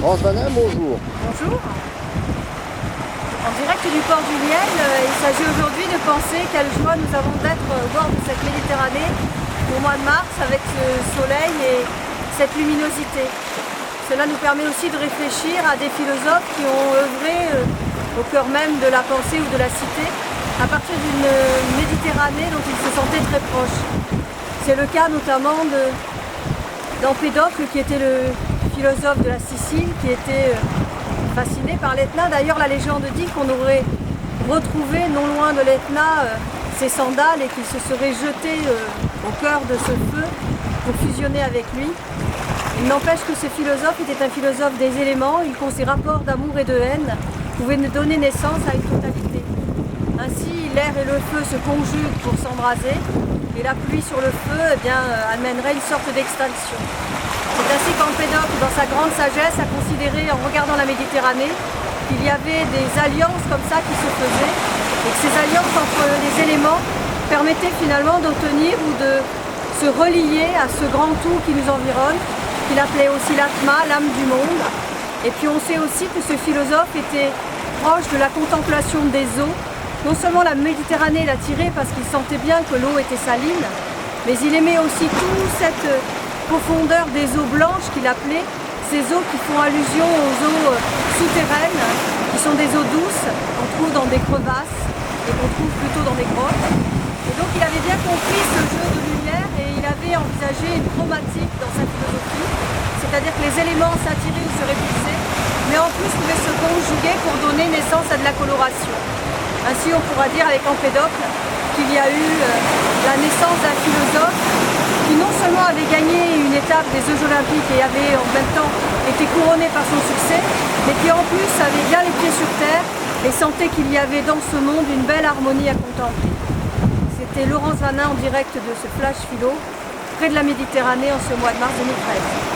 Laurence Vanin, bonjour. Bonjour. En direct du port du Liel, il s'agit aujourd'hui de penser quelle joie nous avons d'être au bord de cette Méditerranée au mois de mars avec ce soleil et cette luminosité. Cela nous permet aussi de réfléchir à des philosophes qui ont œuvré au cœur même de la pensée ou de la cité à partir d'une Méditerranée dont ils se sentaient très proches. C'est le cas notamment d'Empédocle qui était le philosophe de la Sicile, qui était fasciné par l'Etna. D'ailleurs, la légende dit qu'on aurait retrouvé non loin de l'Etna ses sandales et qu'il se serait jeté au cœur de ce feu pour fusionner avec lui. Il n'empêche que ce philosophe était un philosophe des éléments, il ses rapports d'amour et de haine pouvaient donner naissance à une totalité. Ainsi, l'air et le feu se conjuguent pour s'embraser, et la pluie sur le feu amènerait une sorte d'extinction. C'est ainsi qu'Empédocle, dans sa grande sagesse, a considéré, en regardant la Méditerranée, qu'il y avait des alliances comme ça qui se faisaient, et que ces alliances entre les éléments permettaient finalement d'obtenir ou de se relier à ce grand tout qui nous environne, qu'il appelait aussi l'Atma, l'âme du monde. Et puis on sait aussi que ce philosophe était proche de la contemplation des eaux. Non seulement la Méditerranée l'attirait parce qu'il sentait bien que l'eau était saline, mais il aimait aussi toute cette profondeur des eaux blanches qu'il appelait, ces eaux qui font allusion aux eaux souterraines, qui sont des eaux douces, qu'on trouve dans des crevasses et qu'on trouve plutôt dans des grottes. Et donc il avait bien compris ce jeu de lumière et il avait envisagé une chromatique dans sa philosophie, c'est-à-dire que les éléments s'attiraient ou se répulsaient, mais en plus pouvaient se conjuguer pour donner naissance à de la coloration. Ainsi on pourra dire avec Empédocle qu'il y a eu la naissance d'un philosophe qui non seulement avait gagné une étape des Jeux Olympiques et avait en même temps été couronné par son succès, mais qui en plus avait bien les pieds sur terre et sentait qu'il y avait dans ce monde une belle harmonie à contempler. C'était Laurence Vanin en direct de ce Flash Philo, près de la Méditerranée en ce mois de mars 2013.